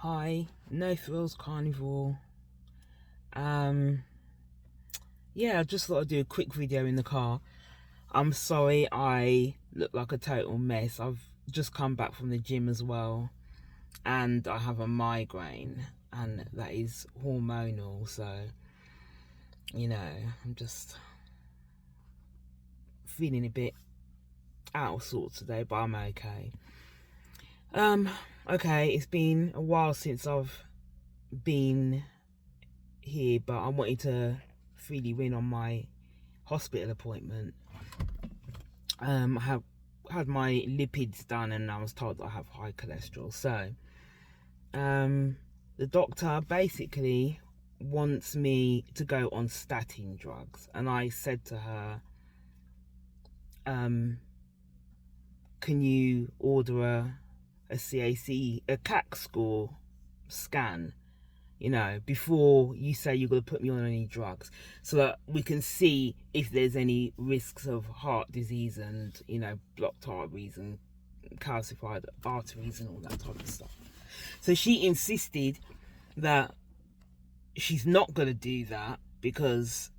Hi, No Thrills Carnivore. Yeah, I just thought I'd do a quick video in the car. I'm sorry I look like a total mess. I've just come back from the gym as well, and I have a migraine, and that is hormonal, so I'm just feeling a bit out of sorts today, but I'm okay. Okay, it's been a while since I've been here, but I wanted to freely win on my hospital appointment. I have had my lipids done, and I was told that I have high cholesterol. So the doctor basically wants me to go on statin drugs, and I said to her, can you order a CAC score scan, before you say you're going to put me on any drugs, so that we can see if there's any risks of heart disease and, blocked arteries and calcified arteries and all that type of stuff. So she insisted that she's not going to do that because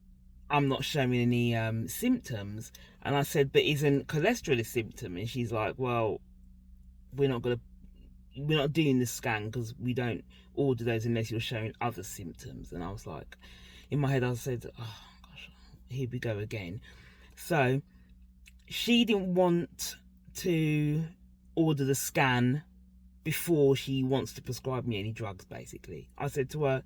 I'm not showing any symptoms. And I said, but isn't cholesterol a symptom? And she's like, well, we're not doing the scan because we don't order those unless you're showing other symptoms. And I was like, in my head I said, oh gosh, here we go again. So she didn't want to order the scan before she wants to prescribe me any drugs. Basically, I said to her,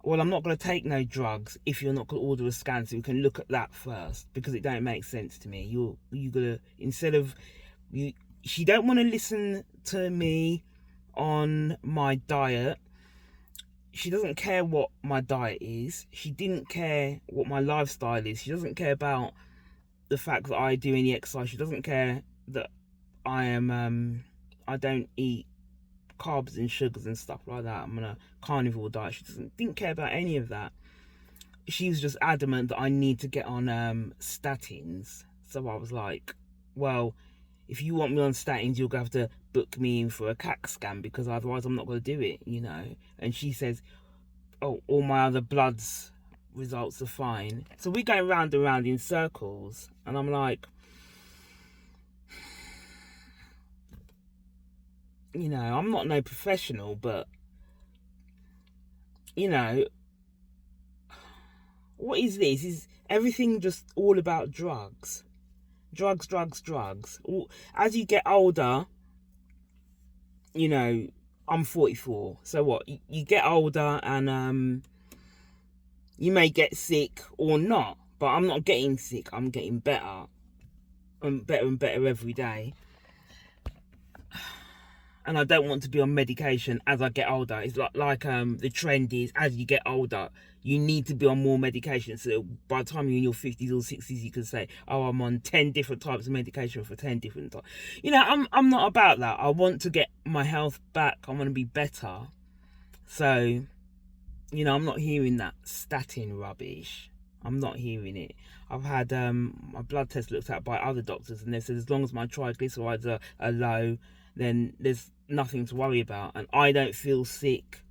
well, I'm not going to take no drugs if you're not going to order a scan, so we can look at that first, because it don't make sense to me. You're gonna, instead of you, she don't want to listen to me on my diet. She doesn't care what my diet is. She didn't care what my lifestyle is. She doesn't care about the fact that I do any exercise. She doesn't care that I don't eat carbs and sugars and stuff like that. I'm on a carnivore diet. She didn't care about any of that. She was just adamant that I need to get on statins. So I was like, well, if you want me on statins, you're going to have to book me in for a CAC scan, because otherwise I'm not going to do it, And she says, oh, all my other bloods results are fine. So we're going round and round in circles, and I'm like, I'm not no professional, but what is this? Is everything just all about drugs? Drugs. As you get older, I'm 44. So what? You get older and you may get sick or not, but I'm not getting sick. I'm getting better. I'm better and better every day. And I don't want to be on medication as I get older. It's like the trend is, as you get older, you need to be on more medication. So by the time you're in your 50s or 60s, you can say, oh, I'm on 10 different types of medication for 10 different types. I'm not about that. I want to get my health back. I want to be better. So, I'm not hearing that statin rubbish. I'm not hearing it. I've had my blood test looked at by other doctors, and they said as long as my triglycerides are low, then there's nothing to worry about, and I don't feel sick.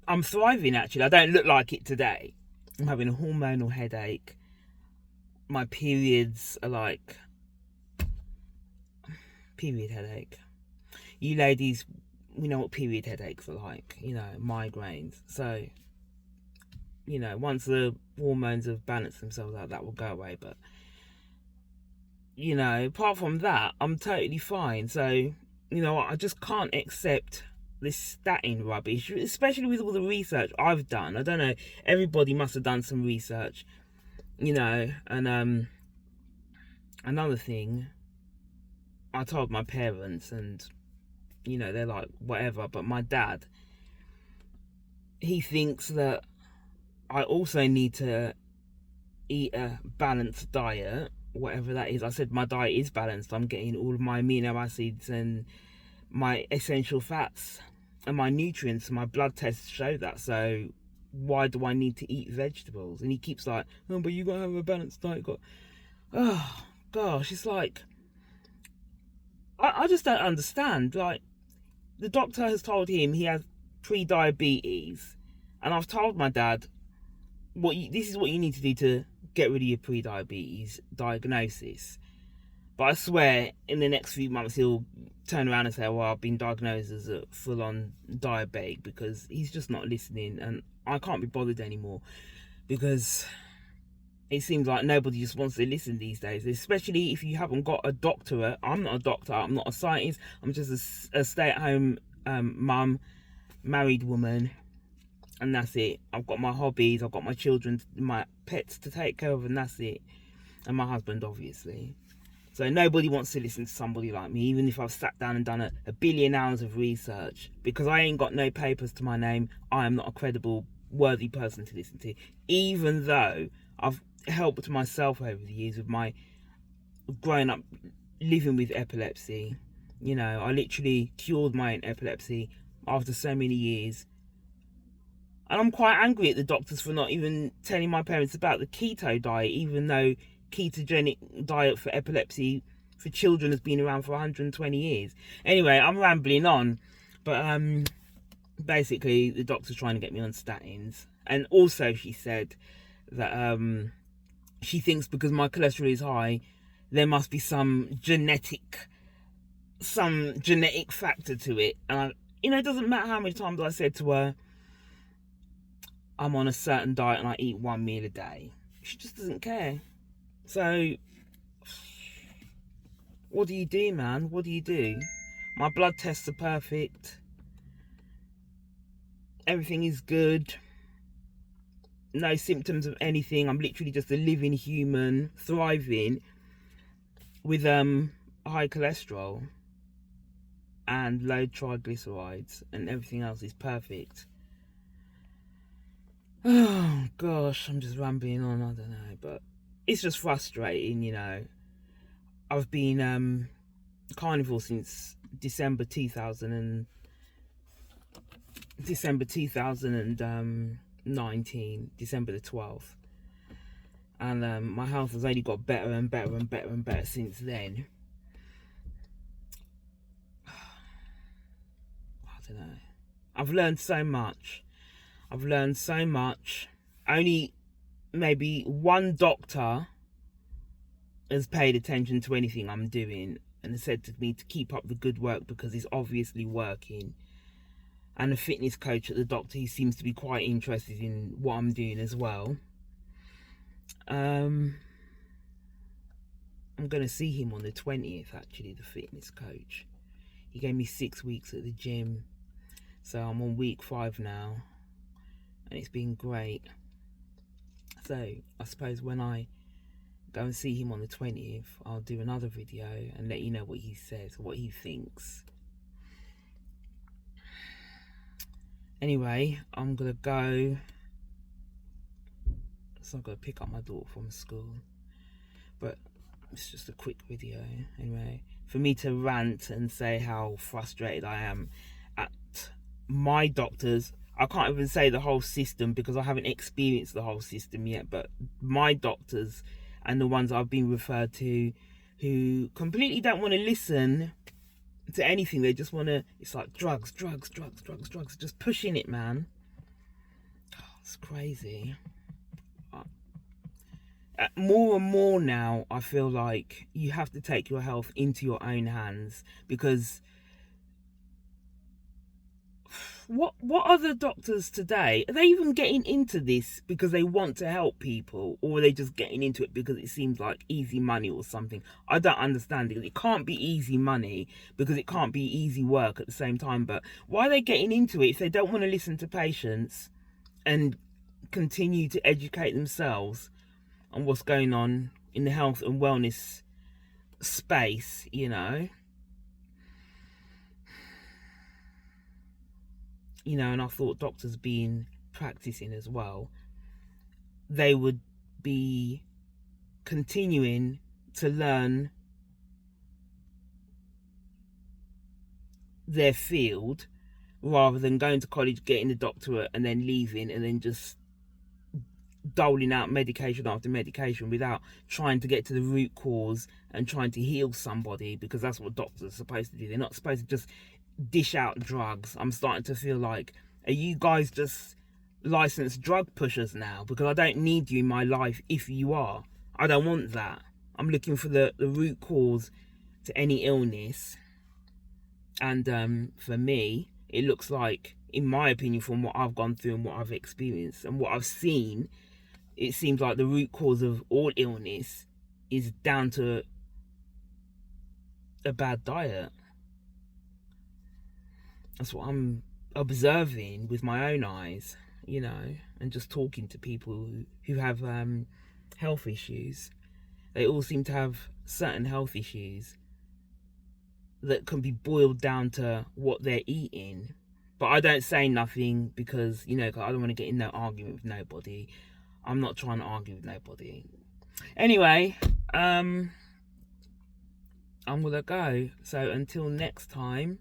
I'm thriving, actually. I don't look like it today. I'm having a hormonal headache. My periods are like period headache. You ladies, we know what period headaches are like, migraines. So, once the hormones have balanced themselves out, that will go away. But apart from that, I'm totally fine. So, I just can't accept this statin rubbish, especially with all the research I've done. I don't know, everybody must have done some research, and another thing, I told my parents, and they're like, whatever. But my dad, he thinks that I also need to eat a balanced diet, whatever that is. I said my diet is balanced. I'm getting all of my amino acids and my essential fats and my nutrients. My blood tests show that. So why do I need to eat vegetables? And he keeps like, oh, but you gotta have a balanced diet. Oh gosh, it's like, I just don't understand. Like, the doctor has told him he has pre-diabetes, and I've told my dad, this is what you need to do to get rid of your pre-diabetes diagnosis. But I swear, in the next few months, he'll turn around and say, well, I've been diagnosed as a full-on diabetic, because he's just not listening, and I can't be bothered anymore, because it seems like nobody just wants to listen these days, especially if you haven't got a doctorate. I'm not a doctor, I'm not a scientist, I'm just a stay-at-home mum, married woman, and that's it. I've got my hobbies, I've got my children, my pets to take care of, and that's it. And my husband, obviously. So nobody wants to listen to somebody like me, even if I've sat down and done a billion hours of research. Because I ain't got no papers to my name, I am not a credible, worthy person to listen to. Even though I've helped myself over the years with my growing up living with epilepsy. You know, I literally cured my own epilepsy after so many years. And I'm quite angry at the doctors for not even telling my parents about the keto diet, even though ketogenic diet for epilepsy for children has been around for 120 years. Anyway, I'm rambling on, but basically the doctor's trying to get me on statins. And also she said that she thinks because my cholesterol is high, there must be some genetic factor to it. And it doesn't matter how many times I said to her I'm on a certain diet and I eat one meal a day, she just doesn't care. So, what do you do, man? What do you do? My blood tests are perfect. Everything is good. No symptoms of anything. I'm literally just a living human, thriving with high cholesterol and low triglycerides, and everything else is perfect. Oh gosh, I'm just rambling on, I don't know, but it's just frustrating, you know. I've been carnivore since December 2019, December the 12th. And my health has only got better and better and better and better since then. I don't know. I've learned so much. Only maybe one doctor has paid attention to anything I'm doing and has said to me to keep up the good work because it's obviously working. And a fitness coach at the doctor, he seems to be quite interested in what I'm doing as well. I'm going to see him on the 20th, actually, the fitness coach. He gave me 6 weeks at the gym. So I'm on week 5 now. And it's been great. So I suppose when I go and see him on the 20th, I'll do another video and let you know what he says, what he thinks. Anyway, I'm gonna go. So I'm gonna pick up my daughter from school. But it's just a quick video. Anyway, for me to rant and say how frustrated I am at my doctors. I can't even say the whole system because I haven't experienced the whole system yet, but my doctors and the ones I've been referred to who completely don't want to listen to anything. They just want to, it's like drugs, just pushing it, man. Oh, it's crazy. More and more now, I feel like you have to take your health into your own hands, because what are the doctors today? Are they even getting into this because they want to help people, or are they just getting into it because it seems like easy money or something? I don't understand it. It can't be easy money because it can't be easy work at the same time. But why are they getting into it if they don't want to listen to patients and continue to educate themselves on what's going on in the health and wellness space, you know? You know, and I thought doctors being practicing as well, they would be continuing to learn their field rather than going to college, getting a doctorate and then leaving and then just doling out medication after medication without trying to get to the root cause and trying to heal somebody, because that's what doctors are supposed to do. They're not supposed to just dish out drugs. I'm starting to feel like, are you guys just licensed drug pushers now? Because I don't need you in my life if you are. I don't want that. I'm looking for the root cause to any illness. And for me, it looks like, in my opinion, from what I've gone through and what I've experienced and what I've seen, it seems like the root cause of all illness is down to a bad diet. That's what I'm observing with my own eyes, you know, and just talking to people who have health issues. They all seem to have certain health issues that can be boiled down to what they're eating. But I don't say nothing because, you know, I don't want to get in no argument with nobody. I'm not trying to argue with nobody. Anyway, I'm gonna go. So until next time,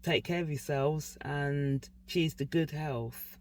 take care of yourselves and cheers to good health.